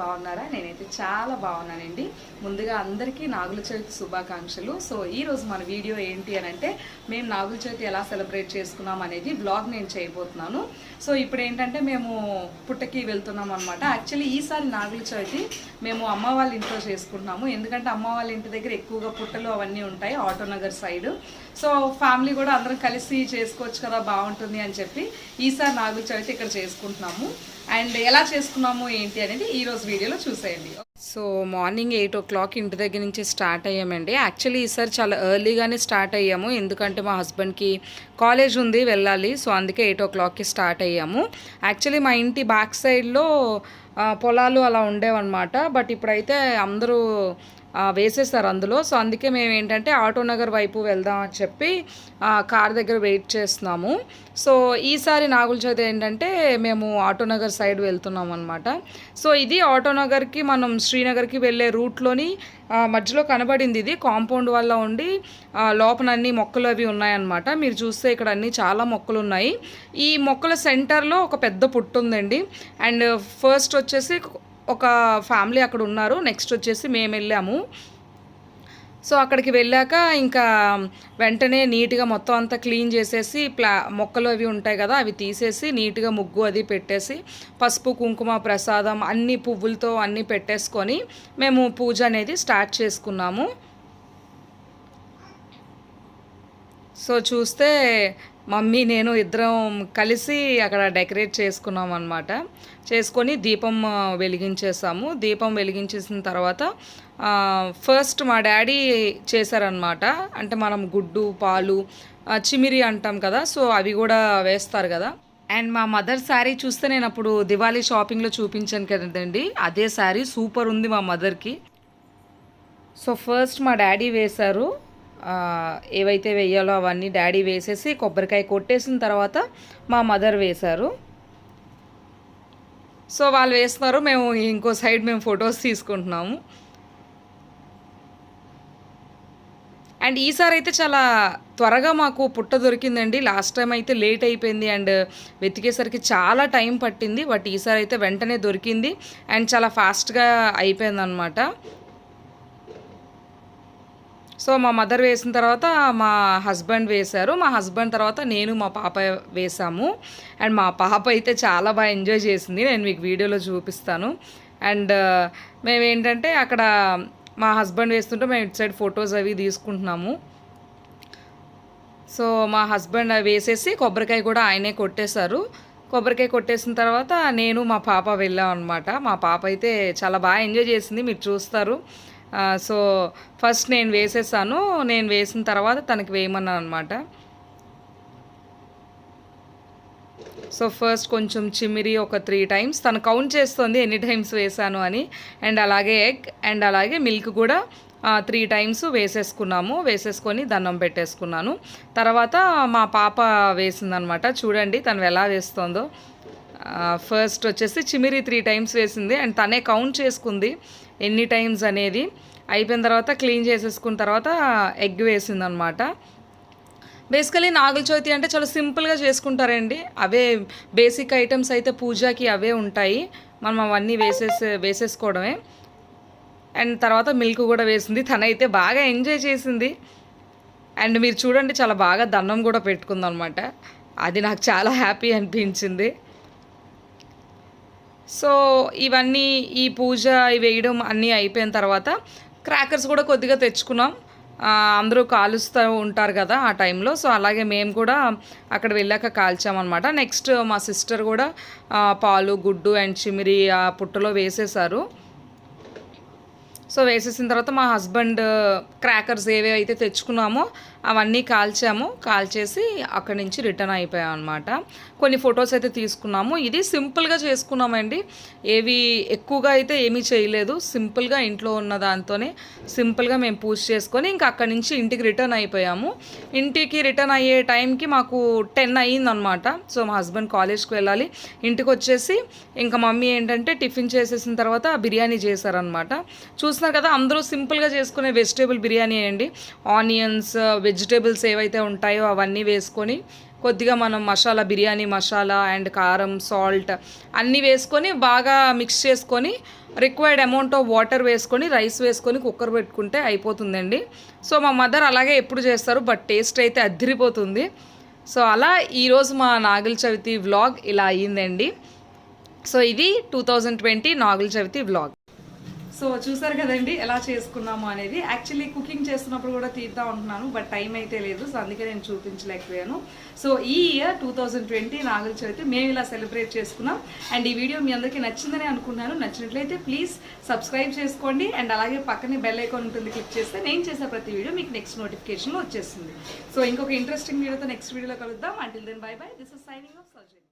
బాగున్నారా? నేనైతే చాలా బాగున్నానండి. ముందుగా అందరికీ నాగుల చవితి శుభాకాంక్షలు. సో ఈ రోజు మన వీడియో ఏంటి అని అంటే, మేము నాగుల చవితి ఎలా సెలబ్రేట్ చేసుకున్నాం అనేది వ్లాగ్ నేను చేయబోతున్నాను. సో ఇప్పుడు ఏంటంటే మేము పుట్టకి వెళ్తున్నాం అనమాట. యాక్చువల్లీ ఈసారి నాగుల చవితి మేము అమ్మ వాళ్ళ ఇంట్లో చేసుకుంటున్నాము. ఎందుకంటే అమ్మ వాళ్ళ ఇంటి దగ్గర ఎక్కువగా పుట్టలు అవన్నీ ఉంటాయి ఆటోనగర్ సైడ్. సో ఫ్యామిలీ కూడా అందరం కలిసి చేసుకోవచ్చు కదా, బాగుంటుంది అని చెప్పి ఈసారి నాగుల చవితి ఇక్కడ చేసుకుంటున్నాము. అండ్ ఎలా చేసుకున్నాము ఏంటి అనేది ఈరోజు వీడియోలో చూసేయండి. సో మార్నింగ్ 8 o'clock ఇంటి దగ్గర నుంచి స్టార్ట్ అయ్యామండి. యాక్చువల్లీ ఈసారి చాలా ఎర్లీగానే స్టార్ట్ అయ్యాము, ఎందుకంటే మా హస్బెండ్కి కాలేజ్ ఉంది, వెళ్ళాలి. సో అందుకే 8 o'clockకి స్టార్ట్ అయ్యాము. యాక్చువల్లీ మా ఇంటి బ్యాక్ సైడ్లో పొలాలు అలా ఉండేవన్నమాట. బట్ ఇప్పుడైతే అందరూ వేసేస్తారు అందులో. సో అందుకే మేము ఏంటంటే ఆటోనగర్ వైపు వెళ్దాం అని చెప్పి కార్ దగ్గర వెయిట్ చేస్తున్నాము. సో ఈసారి నాగుల చవితి ఏంటంటే మేము ఆటోనగర్ సైడ్ వెళ్తున్నాం అనమాట. సో ఇది ఆటోనగర్కి మనం శ్రీనగర్కి వెళ్ళే రూట్లోని మధ్యలో కనబడింది. ఇది కాంపౌండ్ వల్ల ఉండి లోపల అన్ని మొక్కలు అవి ఉన్నాయన్నమాట. మీరు చూస్తే ఇక్కడ అన్ని చాలా మొక్కలు ఉన్నాయి. ఈ మొక్కల సెంటర్లో ఒక పెద్ద పుట్టు ఉందండి. అండ్ ఫస్ట్ వచ్చేసి ఒక ఫ్యామిలీ అక్కడ ఉన్నారు. నెక్స్ట్ వచ్చేసి మేము వెళ్ళాము. సో అక్కడికి వెళ్ళాక ఇంకా వెంటనే నీట్గా మొత్తం అంతా క్లీన్ చేసేసి మొక్కలు అవి ఉంటాయి కదా, అవి తీసేసి నీట్గా ముగ్గు అది పెట్టేసి పసుపు కుంకుమ ప్రసాదం అన్ని పువ్వులతో అన్నీ పెట్టేసుకొని మేము పూజ అనేది స్టార్ట్ చేసుకున్నాము. సో చూస్తే మమ్మీ నేను ఇద్దరం కలిసి అక్కడ డెకరేట్ చేసుకున్నాం అనమాట. చేసుకొని దీపం వెలిగించేసాము. దీపం వెలిగించేసిన తర్వాత ఫస్ట్ మా డాడీ చేశారనమాట. అంటే మనం గుడ్డు పాలు చిమిరి అంటాం కదా, సో అవి కూడా వేస్తారు కదా. అండ్ మా మదర్ శారీ చూస్తే నేను అప్పుడు దివాళీ షాపింగ్లో చూపించాను కదండి, అదే శారీ సూపర్ ఉంది మా మదర్కి. సో ఫస్ట్ మా డాడీ వేశారు. ఏవైతే వేయాలో అవన్నీ డాడీ వేసేసి కొబ్బరికాయ కొట్టేసిన తర్వాత మా మదర్ వేశారు. సో వాళ్ళు వేస్తున్నారు, మేము ఇంకో సైడ్ మేము ఫొటోస్ తీసుకుంటున్నాము. అండ్ ఈసారి అయితే చాలా త్వరగా మాకు పుట్ట దొరికిందండి. లాస్ట్ టైం అయితే లేట్ అయిపోయింది అండ్ వెతికేసరికి చాలా టైం పట్టింది. బట్ ఈసారి అయితే వెంటనే దొరికింది అండ్ చాలా ఫాస్ట్గా అయిపోయింది అనమాట. సో మా మదర్ వేసిన తర్వాత మా హస్బెండ్ వేశారు. మా హస్బెండ్ తర్వాత నేను మా పాప వేసాము. అండ్ మా పాప అయితే చాలా బాగా ఎంజాయ్ చేసింది, నేను మీకు వీడియోలో చూపిస్తాను. అండ్ మేమేంటంటే అక్కడ మా హస్బెండ్ వేస్తుంటే మేము ఇటు సైడ్ ఫొటోస్ అవి తీసుకుంటున్నాము. సో మా హస్బెండ్ అవి వేసేసి కొబ్బరికాయ కూడా ఆయనే కొట్టేశారు. కొబ్బరికాయ కొట్టేసిన తర్వాత నేను మా పాప వెళ్ళాం అనమాట. మా పాప అయితే చాలా బాగా ఎంజాయ్ చేసింది, మీరు చూస్తారు. సో ఫస్ట్ నేను వేసేసాను. నేను వేసిన తర్వాత తనకి వేయమన్నాను అనమాట. సో ఫస్ట్ కొంచెం చిమిరి ఒక 3 times తను కౌంట్ చేస్తుంది ఎన్ని టైమ్స్ వేసాను అని. అండ్ అలాగే ఎగ్ అండ్ అలాగే మిల్క్ కూడా 3 times వేసేసుకున్నాము. వేసేసుకొని దండం పెట్టేసుకున్నాను. తర్వాత మా పాప వేసిందనమాట. చూడండి తను ఎలా వేస్తుందో. ఫస్ట్ వచ్చేసి చిమిరి 3 times వేసింది అండ్ తనే కౌంట్ చేసుకుంది ఎన్ని టైమ్స్ అనేది. అయిపోయిన తర్వాత క్లీన్ చేసేసుకున్న తర్వాత ఎగ్ వేసిందనమాట. బేసికలీ నాగుల చవితి అంటే చాలా సింపుల్గా చేసుకుంటారండి. అవే బేసిక్ ఐటమ్స్ అయితే పూజకి అవే ఉంటాయి, మనం అవన్నీ వేసేసుకోవడమే. అండ్ తర్వాత మిల్క్ కూడా వేసింది. తనైతే బాగా ఎంజాయ్ చేసింది. అండ్ మీరు చూడండి చాలా బాగా దండం కూడా పెట్టుకుందనమాట. అది నాకు చాలా హ్యాపీ అనిపించింది. సో ఇవన్నీ ఈ పూజ వేయడం అన్నీ అయిపోయిన తర్వాత క్రాకర్స్ కూడా కొద్దిగా తెచ్చుకున్నాం. అందరూ కాలుస్తూ ఉంటారు కదా ఆ టైంలో. సో అలాగే మేము కూడా అక్కడ వెళ్ళాక కాల్చామన్నమాట. నెక్స్ట్ మా సిస్టర్ కూడా పాలు గుడ్డు అండ్ చిమిరి ఆ పుట్టలో వేసేసారు. సో వేసేసిన తర్వాత మా హస్బెండ్ క్రాకర్స్ ఏవైతే తెచ్చుకున్నామో అవన్నీ కాల్చేసి అక్కడి నుంచి రిటర్న్ అయిపోయాం అనమాట. కొన్ని ఫొటోస్ అయితే తీసుకున్నాము. ఇది సింపుల్గా చేసుకున్నామండి, ఏవి ఎక్కువగా అయితే ఏమీ చేయలేదు. సింపుల్గా ఇంట్లో ఉన్న దాంతోనే సింపుల్గా మేము పూజ చేసుకొని ఇంకా అక్కడి నుంచి ఇంటికి రిటర్న్ అయిపోయాము. ఇంటికి రిటర్న్ అయ్యే టైంకి మాకు 10 అయ్యిందనమాట. సో మా హస్బెండ్ కాలేజ్కి వెళ్ళాలి. ఇంటికి వచ్చేసి ఇంకా మమ్మీ ఏంటంటే టిఫిన్ చేసేసిన తర్వాత బిర్యానీ చేశారనమాట. చూస్తున్నారు కదా, అందరూ సింపుల్గా చేసుకునే వెజిటేబుల్ బిర్యానీ అండి. ఆనియన్స్ వెజిటేబుల్స్ ఏవైతే ఉంటాయో అవన్నీ వేసుకొని కొద్దిగా మనం మసాలా, బిర్యానీ మసాలా అండ్ కారం, సాల్ట్ అన్నీ వేసుకొని బాగా మిక్స్ చేసుకొని రిక్వైర్డ్ అమౌంట్ ఆఫ్ వాటర్ వేసుకొని రైస్ వేసుకొని కుక్కర్ పెట్టుకుంటే అయిపోతుందండి. సో మా మదర్ అలాగే ఎప్పుడు చేస్తారు, బట్ టేస్ట్ అయితే అదిరిపోతుంది. సో అలా ఈరోజు మా నాగుల చవితి వ్లాగ్ ఇలా అయ్యిందండి. సో ఇది 2020 నాగుల చవితి వ్లాగ్. సో చూసారు కదండి ఎలా చేసుకున్నాము అనేది. యాక్చువల్లీ కుకింగ్ చేస్తున్నప్పుడు కూడా తీద్దాం ఉంటున్నాను, బట్ టైం అయితే లేదు. సో అందుకే నేను చూపించలేకపోయాను. సో ఈ ఇయర్ 2020 నాగుల చవితి మేము ఇలా సెలబ్రేట్ చేసుకున్నాం. అండ్ ఈ వీడియో మీ అందరికీ నచ్చిందని అనుకున్నాను. నచ్చినట్లయితే ప్లీజ్ సబ్స్క్రైబ్ చేసుకోండి. అండ్ అలాగే పక్కనే బెల్ ఐకాన్ ఉంటుంది, క్లిక్ చేస్తే నేను చేసే ప్రతి వీడియో మీకు నెక్స్ట్ నోటిఫికేషన్లో వచ్చేస్తుంది. సో ఇంకొక ఇంట్రెస్టింగ్ వీడియోతో నెక్స్ట్ వీడియోలో కలుద్దాం. Until then bye bye. This is signing off Soujanya.